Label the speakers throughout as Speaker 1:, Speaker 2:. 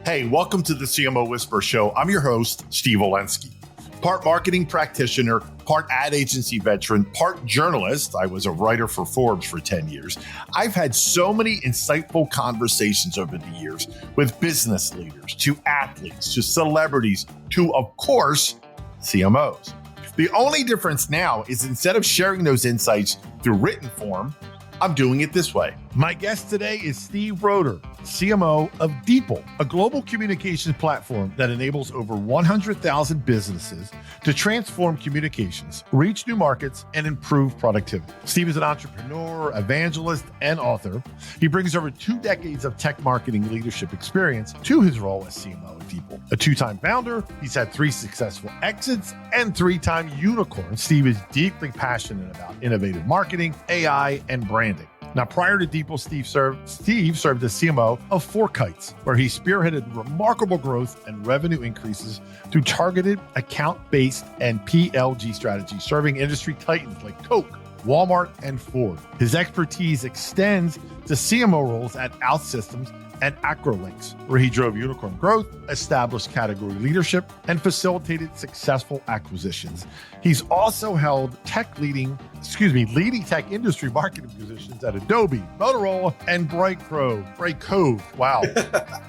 Speaker 1: Hey, welcome to the CMO Whisper Show. I'm your host, Steve Olensky. Part marketing practitioner, part ad agency veteran, part journalist. I was a writer for Forbes for 10 years. I've had so many insightful conversations over the years with business leaders, to athletes, to celebrities, to, of course, CMOs. The only difference now is instead of sharing those insights through written form, I'm doing it this way. My guest today is Steve Roeder, CMO of DeepL, a global communications platform that enables over 100,000 businesses to transform communications, reach new markets, and improve productivity. Steve is an entrepreneur, evangelist, and author. He brings over 2 decades of tech marketing leadership experience to his role as CMO at DeepL. A 2-time founder, he's had 3 successful exits and 3-time unicorns. Steve is deeply passionate about innovative marketing, AI, and branding. Now, prior to DeepL, Steve served as CMO of FourKites, where he spearheaded remarkable growth and revenue increases through targeted account-based and PLG strategies, serving industry titans like Coke, Walmart, and Ford. His expertise extends to CMO roles at OutSystems and Acrolinx, where he drove unicorn growth, established category leadership, and facilitated successful acquisitions. He's also held leading tech industry marketing positions at Adobe, Motorola, and Bright Cove. Wow.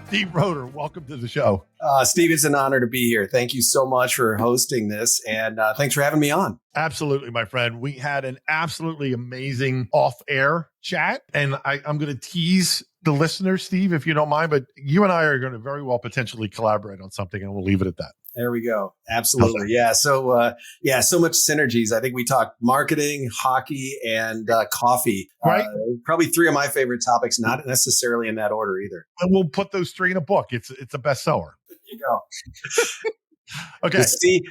Speaker 1: Steve Roeder, welcome to the show.
Speaker 2: Steve, it's an honor to be here. Thank you so much for hosting this, and thanks for having me on.
Speaker 1: Absolutely, my friend. We had an absolutely amazing off-air chat, and I'm going to tease the listeners, Steve, if you don't mind, but you and I are going to very well potentially collaborate on something, and we'll leave it at that.
Speaker 2: There we go. Absolutely. Yeah. So, so much synergies. I think we talked marketing, hockey, and coffee.
Speaker 1: Right.
Speaker 2: Probably 3 of my favorite topics, not necessarily in that order either.
Speaker 1: And we'll put those 3 in a book. It's a bestseller.
Speaker 2: There you go.
Speaker 1: Okay.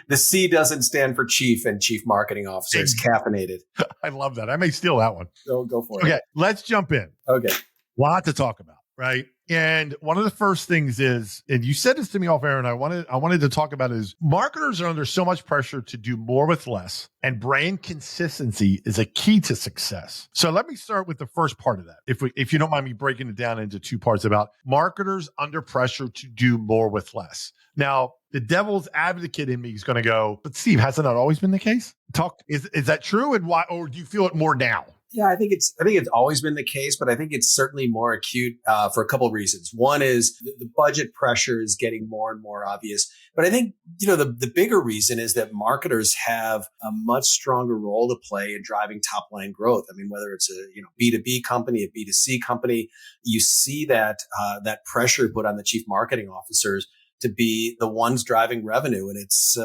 Speaker 2: The C doesn't stand for chief and chief marketing officer. It's caffeinated.
Speaker 1: I love that. I may steal that one.
Speaker 2: Go for it.
Speaker 1: Okay. Let's jump in.
Speaker 2: Okay.
Speaker 1: Lot to talk about, right? And one of the first things is, and you said this to me off air, and I wanted to talk about is marketers are under so much pressure to do more with less, and brand consistency is a key to success. So let me start with the first part of that. If you don't mind me breaking it down into 2 parts about marketers under pressure to do more with less. Now, the devil's advocate in me is going to go, but Steve, hasn't that always been the case? Is that true? And why, or do you feel it more now?
Speaker 2: Yeah, I think it's always been the case, but I think it's certainly more acute for a couple of reasons. One is the budget pressure is getting more and more obvious. But I think, the bigger reason is that marketers have a much stronger role to play in driving top line growth. I mean, whether it's a B2B company, a B2C company, you see that pressure put on the chief marketing officers to be the ones driving revenue. And it's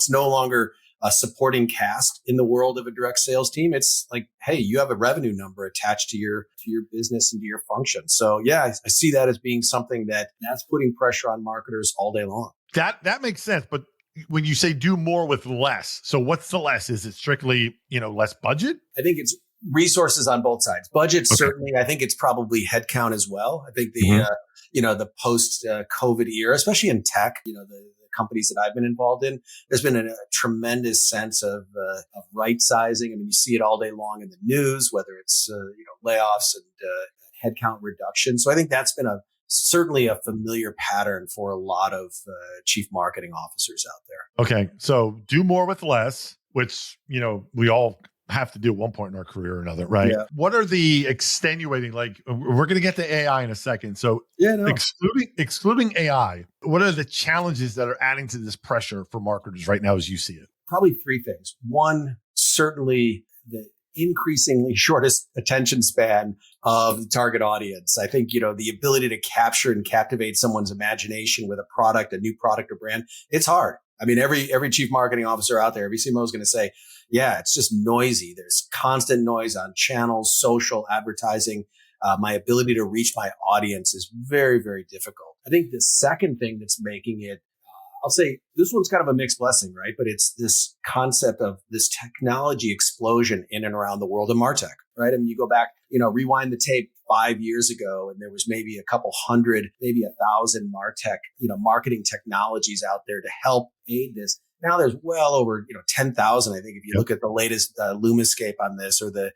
Speaker 2: no longer a supporting cast in the world of a direct sales team. It's like, hey, you have a revenue number attached to your business and to your function. So yeah, I see that as being something that's putting pressure on marketers all day long. That
Speaker 1: makes sense. But when you say do more with less, so what's the less? Is it strictly, less budget?
Speaker 2: I think it's resources on both sides. Budget, certainly. I think it's probably headcount as well. I think the post COVID era, especially in tech, the companies that I've been involved in, there's been a tremendous sense of right sizing. I mean, you see it all day long in the news, whether it's layoffs and headcount reduction. So I think that's been certainly a familiar pattern for a lot of chief marketing officers out there.
Speaker 1: Okay, so do more with less, which we all have to do at one point in our career or another, right? Yeah. What are the extenuating, we're going to get to AI in a second. So excluding AI, what are the challenges that are adding to this pressure for marketers right now as you see it?
Speaker 2: Probably 3 things. One, certainly the increasingly shortest attention span of the target audience. I think, the ability to capture and captivate someone's imagination with a new product or brand, it's hard. I mean, every chief marketing officer out there, every CMO is going to say, yeah, it's just noisy. There's constant noise on channels, social advertising. My ability to reach my audience is very, very difficult. I think the second thing that's making it, I'll say this one's kind of a mixed blessing, right? But it's this concept of this technology explosion in and around the world of MarTech, right? I mean, you go back, rewind the tape 5 years ago, and there was maybe a couple hundred, maybe 1,000 MarTech, marketing technologies out there to help aid this. Now there's well over 10,000. I think if you look at the latest Lumascape on this, or the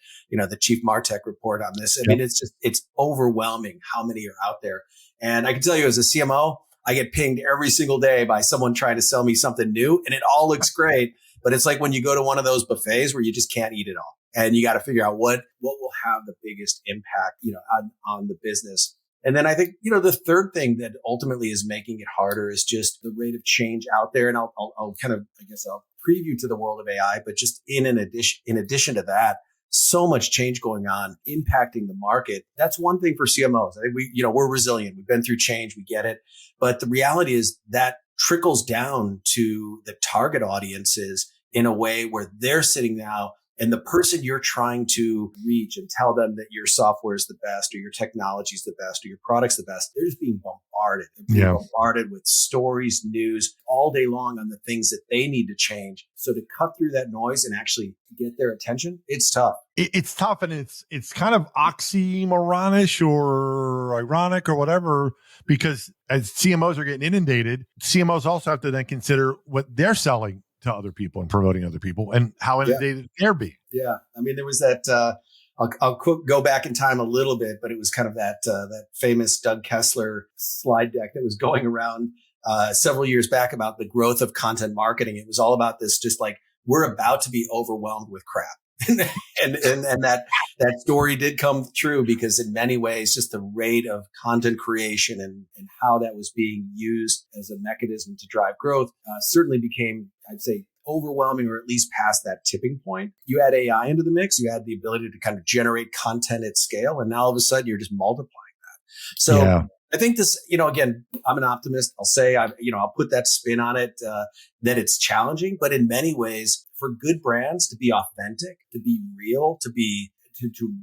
Speaker 2: Chief MarTech report on this, I mean it's overwhelming how many are out there. And I can tell you as a CMO, I get pinged every single day by someone trying to sell me something new, and it all looks great. But it's like when you go to one of those buffets where you just can't eat it all. And you got to figure out what will have the biggest impact, on the business. And then I think, the third thing that ultimately is making it harder is just the rate of change out there. And I'll kind of, I'll preview to the world of AI, but just in addition to that, so much change going on, impacting the market. That's one thing for CMOs. I think we're resilient. We've been through change. We get it. But the reality is that trickles down to the target audiences in a way where they're sitting now, and the person you're trying to reach and tell them that your software is the best or your technology is the best or your product's the best, they're just being bombarded. They're being bombarded with stories, news all day long on the things that they need to change. So to cut through that noise and actually get their attention, it's tough.
Speaker 1: It's tough, and it's kind of oxymoronish or ironic or whatever, because as CMOs are getting inundated, CMOs also have to then consider what they're selling to other people and promoting other people and how inundated they're being.
Speaker 2: Yeah. I mean, there was that, I'll go back in time a little bit, but it was kind of that famous Doug Kessler slide deck that was going around several years back about the growth of content marketing. It was all about this, just like, we're about to be overwhelmed with crap. and that story did come true, because in many ways, just the rate of content creation and how that was being used as a mechanism to drive growth certainly became, I'd say, overwhelming, or at least past that tipping point. You add AI into the mix, you add the ability to kind of generate content at scale, and now all of a sudden you're just multiplying that. So I think this, again, I'm an optimist. I'll say, I'll put that spin on it, that it's challenging, but in many ways, for good brands to be authentic, to be real, to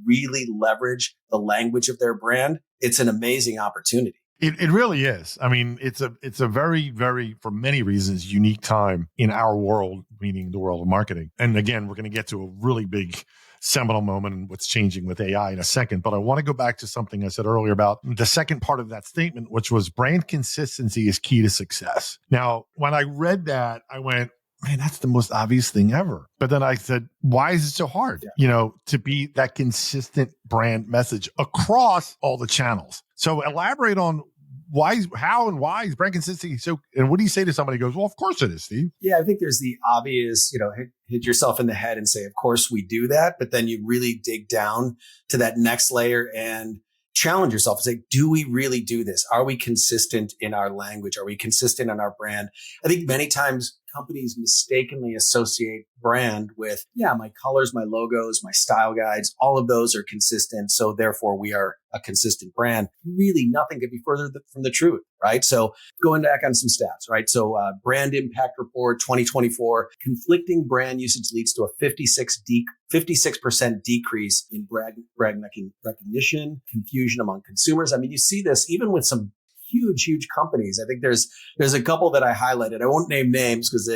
Speaker 2: really leverage the language of their brand, it's an amazing opportunity.
Speaker 1: It really is. I mean, it's a very, very, for many reasons, unique time in our world, meaning the world of marketing. And again, we're going to get to a really big seminal moment in what's changing with AI in a second. But I want to go back to something I said earlier about the second part of that statement, which was brand consistency is key to success. Now, when I read that, I went, man, that's the most obvious thing ever. But then I said, why is it so hard, to be that consistent brand message across all the channels? So elaborate on how and why is brand consistency so, and what do you say to somebody who goes, well, of course it is, Steve?
Speaker 2: Yeah, I think there's the obvious, hit yourself in the head and say, of course we do that. But then you really dig down to that next layer and challenge yourself and say, do we really do this? Are we consistent in our language? Are we consistent in our brand? I think many times companies mistakenly associate brand with, my colors, my logos, my style guides, all of those are consistent. So therefore we are a consistent brand. Really nothing could be further from the truth, right? So going back on some stats, right? So brand impact report 2024, conflicting brand usage leads to a 56% decrease in brand recognition, confusion among consumers. I mean, you see this even with some huge companies. I think there's a couple that I highlighted. I won't name names because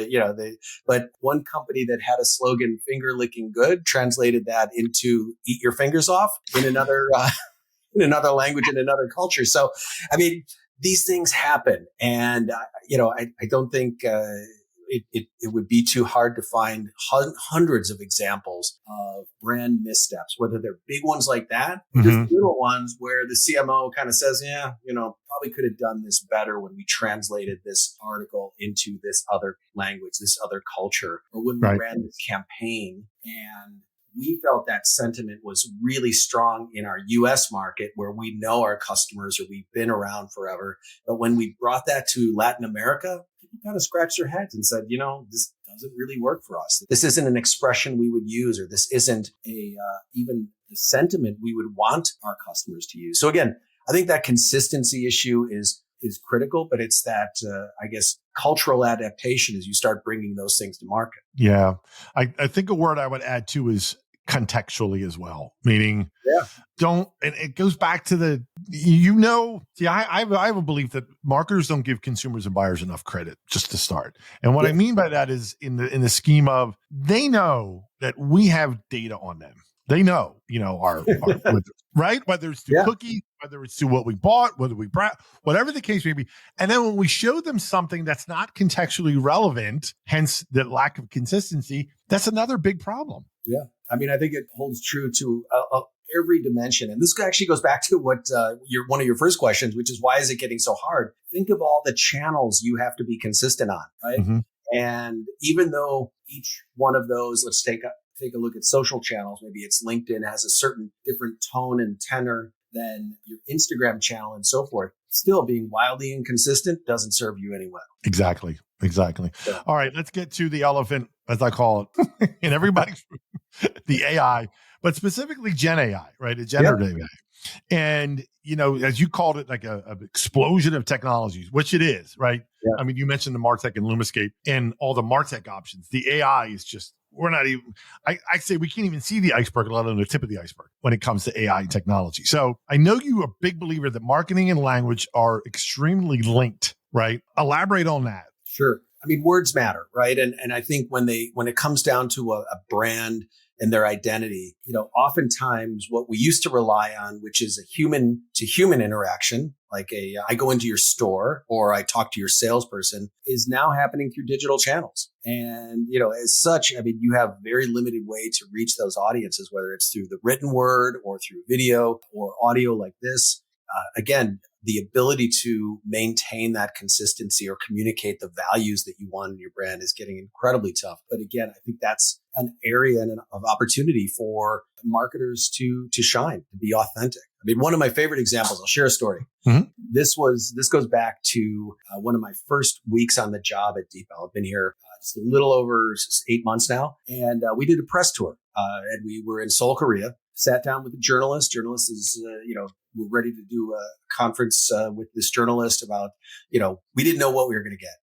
Speaker 2: but one company that had a slogan, finger licking good, translated that into eat your fingers off in another language, in another culture. So, I mean, these things happen. And, I don't think, it would be too hard to find hundreds of examples of brand missteps, whether they're big ones like that, or just little ones where the CMO kind of says, probably could have done this better when we translated this article into this other language, this other culture, or when we ran this campaign. And we felt that sentiment was really strong in our US market, where we know our customers or we've been around forever. But when we brought that to Latin America, people kind of scratched their heads and said, this doesn't really work for us. This isn't an expression we would use, or this isn't even the sentiment we would want our customers to use. So again, I think that consistency issue is critical, but it's that, cultural adaptation as you start bringing those things to market.
Speaker 1: Yeah. I think a word I would add too is contextually as well, meaning and it goes back to I have a belief that marketers don't give consumers and buyers enough credit just to start. And what I mean by that is in the scheme of, they know that we have data on them. They know, our right? Whether it's through cookies, whether it's through what we bought, whatever the case may be. And then when we show them something that's not contextually relevant, hence the lack of consistency, that's another big problem.
Speaker 2: Yeah. I mean, I think it holds true to every dimension. And this actually goes back to what one of your first questions, which is why is it getting so hard? Think of all the channels you have to be consistent on, right?
Speaker 1: Mm-hmm.
Speaker 2: And even though each one of those, let's take a look at social channels. Maybe it's LinkedIn has a certain different tone and tenor than your Instagram channel and so forth. Still being wildly inconsistent doesn't serve you any well.
Speaker 1: Exactly. Yeah. All right, let's get to the elephant, as I call it, in everybody's the AI, but specifically Gen AI, right? A generative AI. And, as you called it, like a explosion of technologies, which it is, right?
Speaker 2: Yeah.
Speaker 1: I mean, you mentioned the MarTech and Lumascape and all the MarTech options. The AI is just, we're not even, I say we can't even see the iceberg, let alone the tip of the iceberg when it comes to AI technology. So I know you're a big believer that marketing and language are extremely linked, right? Elaborate on that.
Speaker 2: Sure. I mean, words matter, right? And I think when it comes down to a brand and their identity, oftentimes what we used to rely on, which is a human to human interaction, like I go into your store or I talk to your salesperson, is now happening through digital channels. And, as such, I mean, you have very limited way to reach those audiences, whether it's through the written word or through video or audio like this. Again, the ability to maintain that consistency or communicate the values that you want in your brand is getting incredibly tough. But again, I think that's an area of opportunity for marketers to shine, to be authentic. I mean, one of my favorite examples, I'll share a story.
Speaker 1: Mm-hmm.
Speaker 2: This goes back to one of my first weeks on the job at DeepL. I've been here just a little over 8 months now. And we did a press tour and we were in Seoul, Korea, sat down with a journalist. Journalist is, we're ready to do a conference with this journalist about, we didn't know what we were going to get.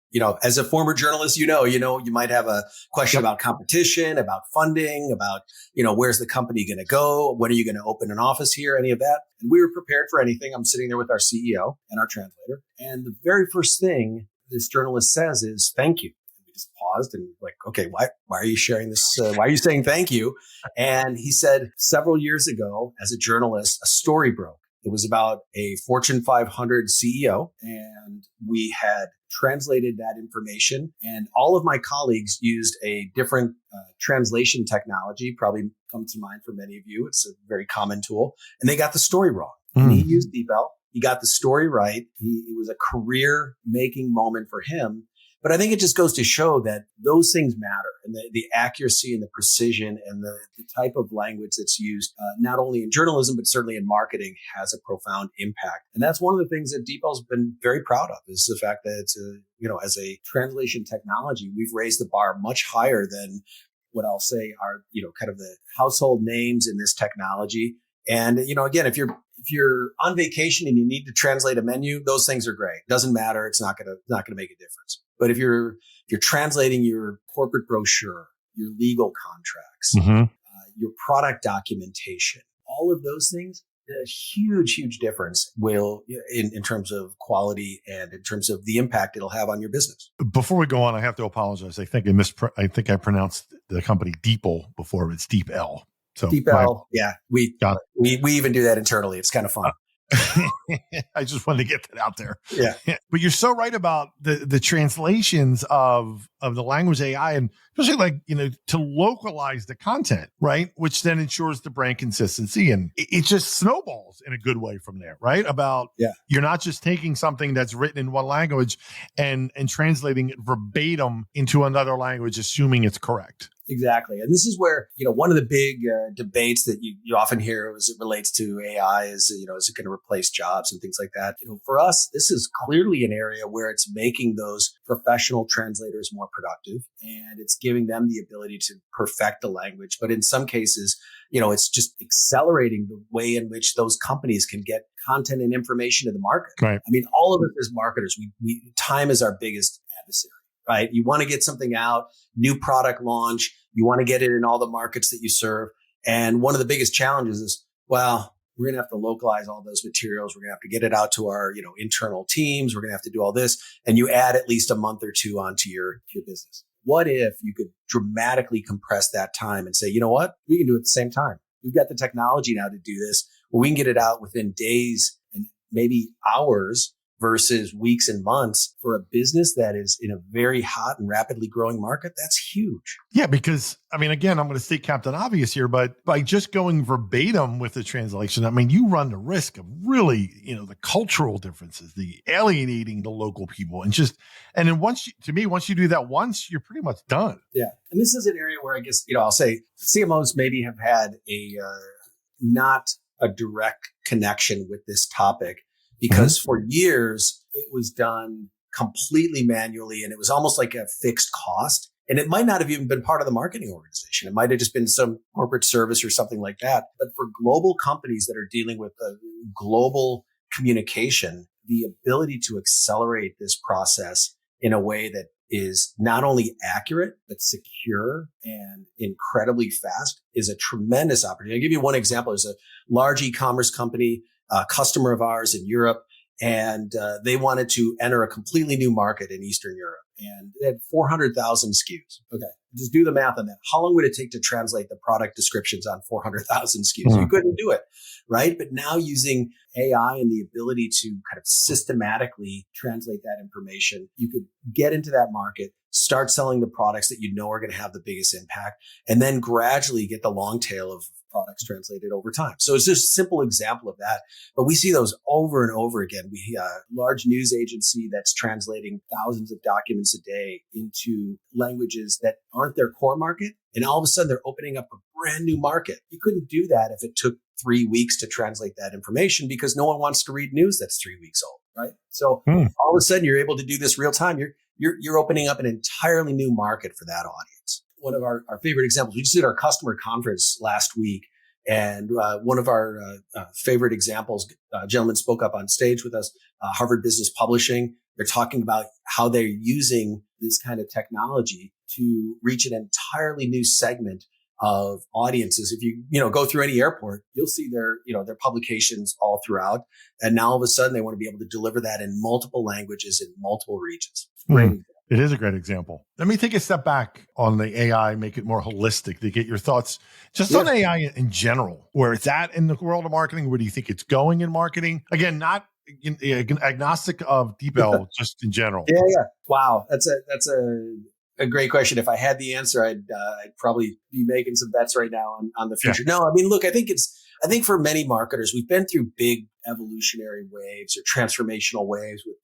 Speaker 2: As a former journalist, you might have a question about competition, about funding, about, where's the company going to go? When are you going to open an office here? Any of that. And we were prepared for anything. I'm sitting there with our CEO and our translator. And the very first thing this journalist says is, thank you. And we just paused and like, okay, why are you sharing this? Why are you saying thank you? And he said, several years ago, as a journalist, a story broke. It was about a Fortune 500 CEO, and we had translated that information. And all of my colleagues used a different translation technology, probably come to mind for many of you. It's a very common tool. And they got the story wrong. And he used DeepL. He got the story right. It was a career-making moment for him. But I think it just goes to show that those things matter, and the accuracy and the precision and the type of language that's used, not only in journalism, but certainly in marketing, has a profound impact. And that's one of the things that DeepL's been very proud of, is the fact that it's as a translation technology, we've raised the bar much higher than what I'll say are, kind of the household names in this technology. And, again, if you're on vacation and you need to translate a menu, those things are great. Doesn't matter. It's not going to make a difference. But if you're translating your corporate brochure, your legal contracts, your product documentation, all of those things, a huge, huge difference will in terms of quality and in terms of the impact it'll have on your business.
Speaker 1: Before we go on, I have to apologize. I think I pronounced the company DeepL before. It's DeepL. So
Speaker 2: DeepL, yeah, we
Speaker 1: got it.
Speaker 2: We even do that internally. It's kind of fun.
Speaker 1: I just wanted to get that out there.
Speaker 2: Yeah.
Speaker 1: But you're so right about the translations of the language AI, and especially to localize the content, right? Which then ensures the brand consistency, and it just snowballs in a good way from there, right? You're not just taking something that's written in one language and translating it verbatim into another language, assuming it's correct.
Speaker 2: Exactly. And this is where, one of the big debates that you often hear as it relates to AI is, is it going to replace jobs and things like that? For us, this is clearly an area where it's making those professional translators more productive, and it's giving them the ability to perfect the language. But in some cases, it's just accelerating the way in which those companies can get content and information to the market.
Speaker 1: Right.
Speaker 2: I mean, all of us as marketers, time is our biggest adversary. Right? You want to get something out, new product launch. You want to get it in all the markets that you serve. And one of the biggest challenges is, we're going to have to localize all those materials. We're going to have to get it out to our, internal teams. We're going to have to do all this. And you add at least a month or two onto your business. What if you could dramatically compress that time and say, you know what? We can do it at the same time. We've got the technology now to do this, where we can get it out within days and maybe hours versus weeks and months for a business that is in a very hot and rapidly growing market, that's huge.
Speaker 1: Yeah, because I mean, again, I'm going to state Captain Obvious here, but by just going verbatim with the translation, I mean, you run the risk of really, the cultural differences, the alienating the local people, and then once you do that once, you're pretty much done.
Speaker 2: Yeah. And this is an area where I guess, I'll say CMOs maybe have had not a direct connection with this topic because for years it was done completely manually and it was almost like a fixed cost. And it might not have even been part of the marketing organization. It might have just been some corporate service or something like that. But for global companies that are dealing with global communication, the ability to accelerate this process in a way that is not only accurate, but secure and incredibly fast is a tremendous opportunity. I'll give you one example. There's a large e-commerce company, a customer of ours in Europe, and they wanted to enter a completely new market in Eastern Europe. And they had 400,000 SKUs. Okay. Just do the math on that. How long would it take to translate the product descriptions on 400,000 SKUs? You couldn't do it, right? But now using AI and the ability to kind of systematically translate that information, you could get into that market, start selling the products that are going to have the biggest impact, and then gradually get the long tail of products translated over time. So it's just a simple example of that. But we see those over and over again. We large news agency that's translating thousands of documents a day into languages that aren't their core market. And all of a sudden they're opening up a brand new market. You couldn't do that if it took 3 weeks to translate that information because no one wants to read news that's 3 weeks old, right? So all of a sudden you're able to do this real time. You're opening up an entirely new market for that audience. One of our favorite examples, we just did our customer conference last week. And one of our favorite examples, a gentleman spoke up on stage with us, Harvard Business Publishing. They're talking about how they're using this kind of technology to reach an entirely new segment of audiences. If you go through any airport, you'll see their publications all throughout. And now all of a sudden they want to be able to deliver that in multiple languages in multiple regions. Great.
Speaker 1: It is a great example. Let me take a step back on the AI, make it more holistic to get your thoughts just on AI in general, where it's at in the world of marketing. Where do you think it's going in marketing? Again, not agnostic of DeepL, just in general.
Speaker 2: Yeah. Wow. That's a great question. If I had the answer, I'd probably be making some bets right now on the future. No, I mean, look, I think for many marketers, we've been through big evolutionary waves or transformational waves with,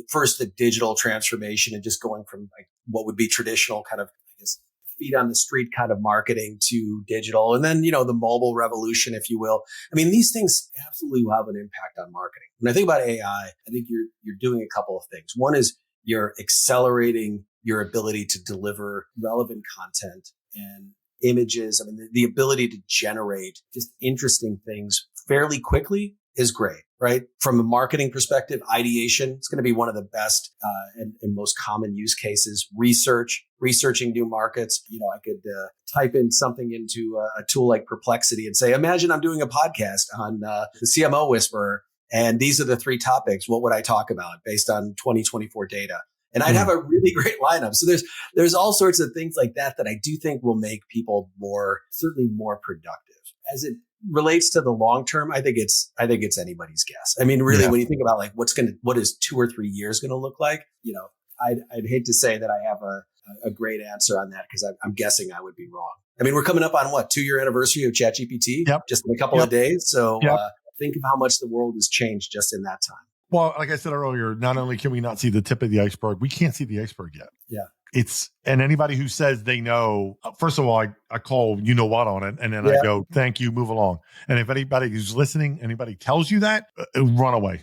Speaker 2: first the digital transformation and just going from like what would be traditional kind of, I guess, feet on the street kind of marketing to digital. And then, the mobile revolution, if you will. I mean, these things absolutely will have an impact on marketing. When I think about AI, I think you're doing a couple of things. One is you're accelerating your ability to deliver relevant content and images. I mean, the ability to generate just interesting things fairly quickly is great, right? From a marketing perspective, ideation, it's going to be one of the best and most common use cases. Researching new markets. I could type in something into a tool like Perplexity and say, imagine I'm doing a podcast on the CMO Whisperer, and these are the 3 topics. What would I talk about based on 2024 data? And I'd have a really great lineup. So there's all sorts of things like that I do think will make people certainly more productive. As it relates to the long term, I think it's anybody's guess. I mean, really, when you think about like what is 2 or 3 years going to look like, I'd hate to say that I have a great answer on that because I'm guessing I would be wrong. I mean, we're coming up on 2-year anniversary of ChatGPT just in a couple of days. So think of how much the world has changed just in that time.
Speaker 1: Well, like I said earlier, not only can we not see the tip of the iceberg, we can't see the iceberg yet.
Speaker 2: Yeah.
Speaker 1: And anybody who says they know, first of all, I call what on it. And then I go, thank you, move along. And if anybody who's listening, anybody tells you that, run away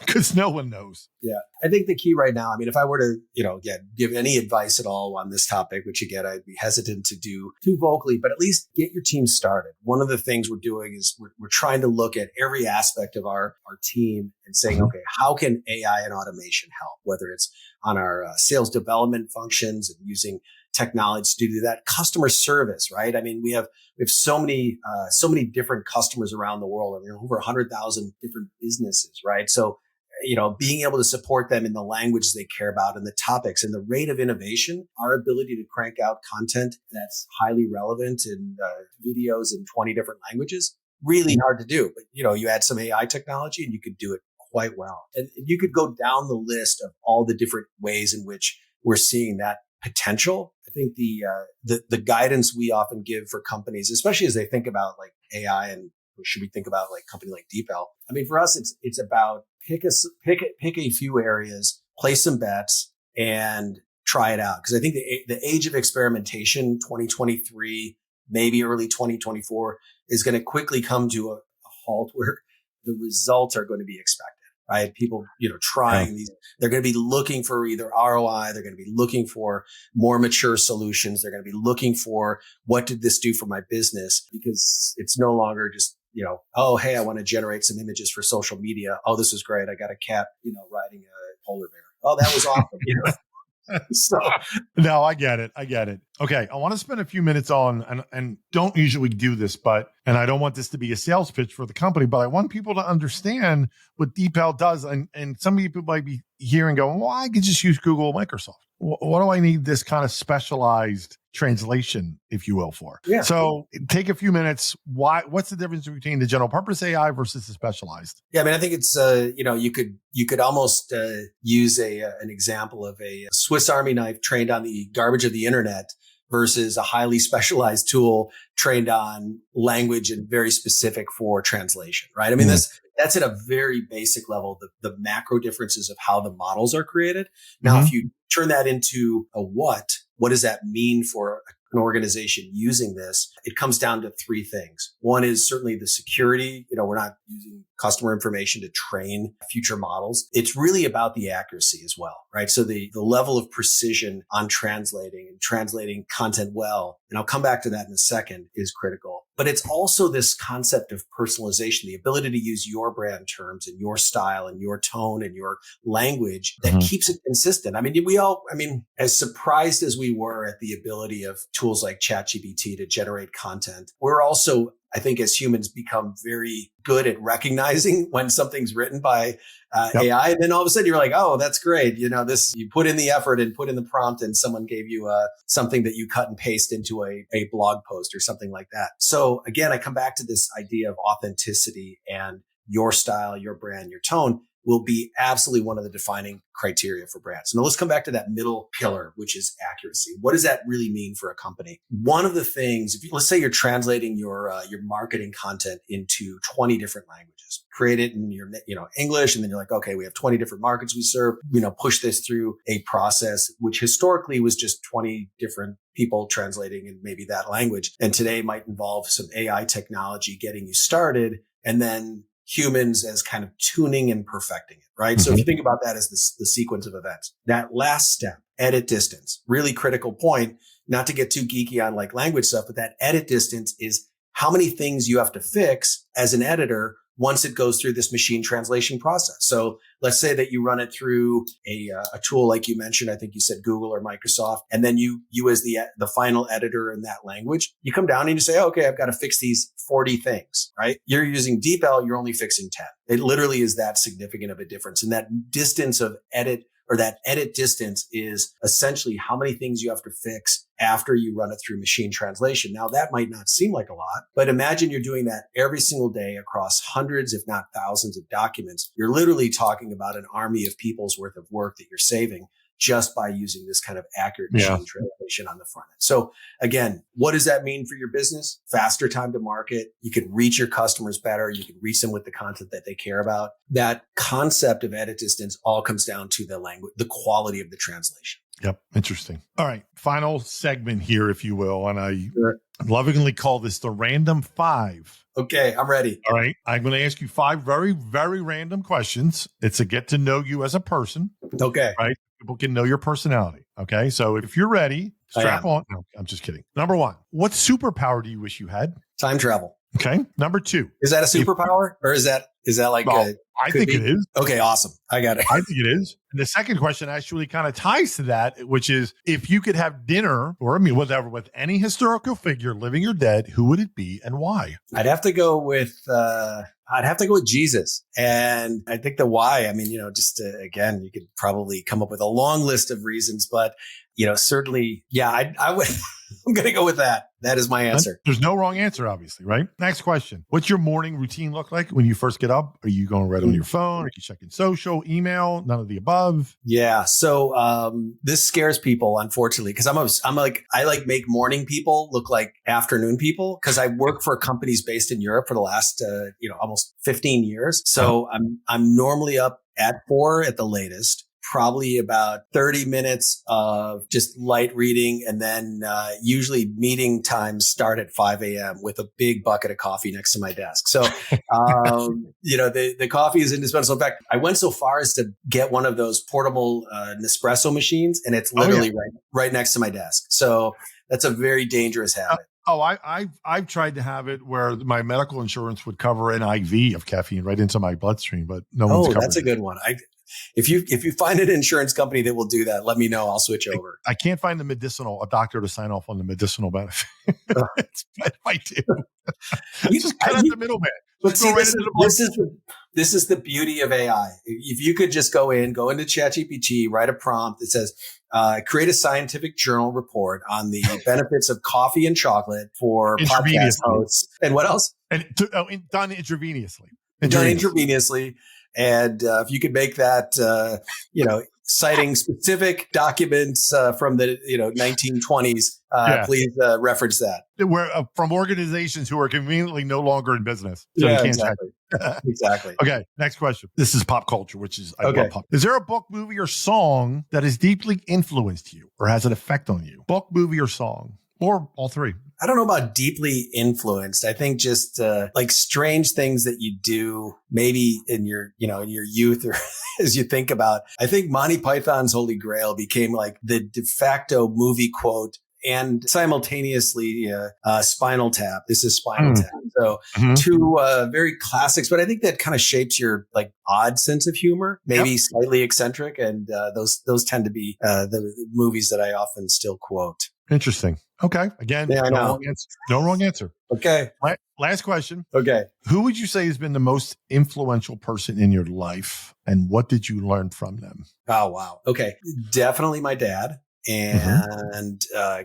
Speaker 1: because no one knows.
Speaker 2: Yeah. I think the key right now, I mean, if I were to, give any advice at all on this topic, which again, I'd be hesitant to do too vocally, but at least get your team started. One of the things we're doing is we're trying to look at every aspect of our team and saying, okay, how can AI and automation help? Whether it's on our sales development functions and using technology to do that, customer service, right? I mean, we have so many different customers around the world. I mean, over 100,000 different businesses, right? So, being able to support them in the language they care about and the topics and the rate of innovation, our ability to crank out content that's highly relevant in videos in 20 different languages, really hard to do. But, you add some AI technology and you could do it quite well. And you could go down the list of all the different ways in which we're seeing that potential. I think the guidance we often give for companies, especially as they think about like AI and should we think about like a company like DeepL? I mean, for us, it's about pick a few areas, place some bets, and try it out. Because I think the age of experimentation, 2023, maybe early 2024, is going to quickly come to a halt where the results are going to be expected. Right? People, trying these, they're going to be looking for either ROI. They're going to be looking for more mature solutions. They're going to be looking for what did this do for my business? Because it's no longer just, oh, hey, I want to generate some images for social media. Oh, this is great. I got a cat, riding a polar bear. Oh, that was awesome. So
Speaker 1: no, I get it. Okay. I want to spend a few minutes on, and don't usually do this, and I don't want this to be a sales pitch for the company, but I want people to understand what DeepL does. And some people might be hearing going, well, I could just use Google or Microsoft. What do I need this kind of specialized translation, if you will, for?
Speaker 2: Yeah.
Speaker 1: So take a few minutes. What's the difference between the general purpose AI versus the specialized?
Speaker 2: Yeah, I mean, I think it's you could almost use an example of a Swiss Army knife trained on the garbage of the internet versus a highly specialized tool trained on language and very specific for translation, right? I mean, that's at a very basic level, the macro differences of how the models are created. Now, if you turn that into a what does that mean for an organization using this? It comes down to three things. One is certainly the security. We're not using customer information to train future models. It's really about the accuracy as well, right? So the level of precision on translating content well, and I'll come back to that in a second, is critical. But it's also this concept of personalization, the ability to use your brand terms and your style and your tone and your language that keeps it consistent. I mean, as surprised as we were at the ability of tools like ChatGPT to generate content, we're also, I think, as humans, become very good at recognizing when something's written by AI. And then all of a sudden you're like, oh, that's great. You put in the effort and put in the prompt and someone gave you something that you cut and paste into a blog post or something like that. So again, I come back to this idea of authenticity, and your style, your brand, your tone will be absolutely one of the defining criteria for brands. Now let's come back to that middle pillar, which is accuracy. What does that really mean for a company? One of the things, let's say you're translating your marketing content into 20 different languages, create it in your English, and then you're like, okay, we have 20 different markets we serve. Push this through a process which historically was just 20 different people translating in maybe that language, and today might involve some AI technology getting you started, and then humans as kind of tuning and perfecting it, right? So if you think about that as the sequence of events, that last step, edit distance, really critical point, not to get too geeky on like language stuff, but that edit distance is how many things you have to fix as an editor once it goes through this machine translation process. So let's say that you run it through a tool like you mentioned, I think you said Google or Microsoft, and then you as the final editor in that language, you come down and you say, okay, I've got to fix these 40 things, right? You're using DeepL, you're only fixing 10. It literally is that significant of a difference. And that distance of edit, or that edit distance, is essentially how many things you have to fix after you run it through machine translation. Now, that might not seem like a lot, but imagine you're doing that every single day across hundreds, if not thousands of documents. You're literally talking about an army of people's worth of work that you're saving just by using this kind of accurate machine translation on the front end. So again, what does that mean for your business? Faster time to market. You can reach your customers better. You can reach them with the content that they care about. That concept of edit distance all comes down to the language, the quality of the translation.
Speaker 1: Yep. Interesting. All right. Final segment here, if you will. And I lovingly call this the random 5.
Speaker 2: Okay. I'm ready.
Speaker 1: All right. I'm going to ask you 5 very, very random questions. It's a get to know you as a person.
Speaker 2: Okay.
Speaker 1: Right. People can know your personality. Okay. So if you're ready, strap on. No, I'm just kidding. Number 1, what superpower do you wish you had?
Speaker 2: Time travel.
Speaker 1: Okay. Number 2.
Speaker 2: Is that a superpower, or is that like
Speaker 1: I think it is.
Speaker 2: Okay, awesome. I got it.
Speaker 1: I think it is. And the second question actually kind of ties to that, which is, if you could have dinner or a meal, whatever, with any historical figure, living or dead, who would it be and why?
Speaker 2: I'd have to go with Jesus. And I think the why, again, you could probably come up with a long list of reasons, but certainly, I would I'm going to go with that. That is my answer.
Speaker 1: There's no wrong answer, obviously, right? Next question. What's your morning routine look like when you first get up? Are you going right on your phone? Are you checking social, email, none of the above?
Speaker 2: Yeah. So this scares people, unfortunately, because I make morning people look like afternoon people because I work for companies based in Europe for the last almost 15 years. So I'm normally up at 4 at the latest. Probably about 30 minutes of just light reading. And then usually meeting times start at 5 a.m. with a big bucket of coffee next to my desk. So, the coffee is indispensable. In fact, I went so far as to get one of those portable Nespresso machines, and it's literally right next to my desk. So that's a very dangerous habit.
Speaker 1: I've tried to have it where my medical insurance would cover an IV of caffeine right into my bloodstream, but no one's covered.
Speaker 2: That's a good one. If you find an insurance company that will do that, let me know. I'll switch over.
Speaker 1: I can't find a doctor to sign off on the medicinal benefit. If I do, just cut out the middleman.
Speaker 2: But see, this is the beauty of AI. If you could just go into ChatGPT, write a prompt that says, create a scientific journal report on the benefits of coffee and chocolate for podcast hosts. And what else?
Speaker 1: And done intravenously.
Speaker 2: Done intravenously. And if you could make that, citing specific documents from the 1920s, please reference that.
Speaker 1: We're from organizations who are conveniently no longer in business. So
Speaker 2: yeah,
Speaker 1: you can't
Speaker 2: exactly. Exactly.
Speaker 1: Okay, next question. This is pop culture, which is I love pop. Is there a book, movie, or song that has deeply influenced you or has an effect on you? Book, movie, or song, or all three?
Speaker 2: I don't know about deeply influenced. I think just like strange things that you do maybe in your youth or as you think about. I think Monty Python's Holy Grail became like the de facto movie quote and simultaneously Spinal Tap. This is Spinal Tap. So two very classics, but I think that kind of shapes your like odd sense of humor, maybe slightly eccentric. And those tend to be the movies that I often still quote.
Speaker 1: Interesting. Okay. Again, no wrong answer.
Speaker 2: Okay.
Speaker 1: Last question.
Speaker 2: Okay.
Speaker 1: Who would you say has been the most influential person in your life and what did you learn from them?
Speaker 2: Oh, wow. Okay. Definitely my dad. And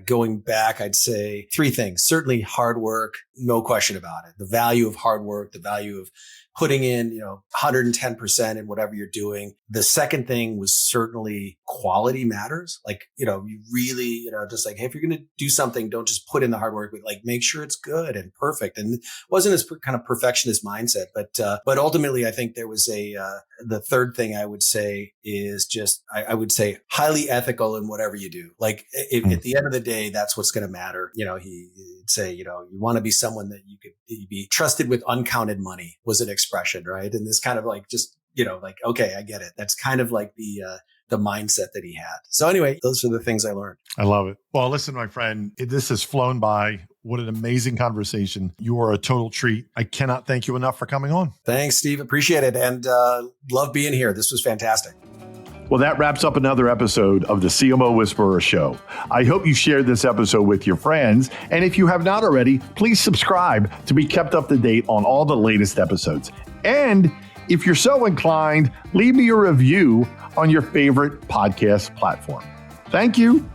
Speaker 2: going back, I'd say 3 things. Certainly hard work, no question about it. The value of hard work, the value of putting in, 110% in whatever you're doing. The second thing was certainly quality matters. Like, you really, just like, hey, if you're going to do something, don't just put in the hard work, but like make sure it's good and perfect. And it wasn't as kind of perfectionist mindset, but ultimately I think there was the third thing I would say is just, I would say highly ethical in whatever you do. Like at the end of the day, that's what's going to matter. He'd say, you want to be someone that you could be trusted with uncounted money was an expression, right? And this kind of like, just, like, okay, I get it. That's kind of like the mindset that he had. So anyway, those are the things I learned.
Speaker 1: I love it. Well, listen, my friend, this has flown by. What an amazing conversation. You are a total treat. I cannot thank you enough for coming on.
Speaker 2: Thanks, Steve. Appreciate it. And love being here. This was fantastic.
Speaker 1: Well, that wraps up another episode of the CMO Whisperer Show. I hope you shared this episode with your friends. And if you have not already, please subscribe to be kept up to date on all the latest episodes. And if you're so inclined, leave me a review on your favorite podcast platform. Thank you.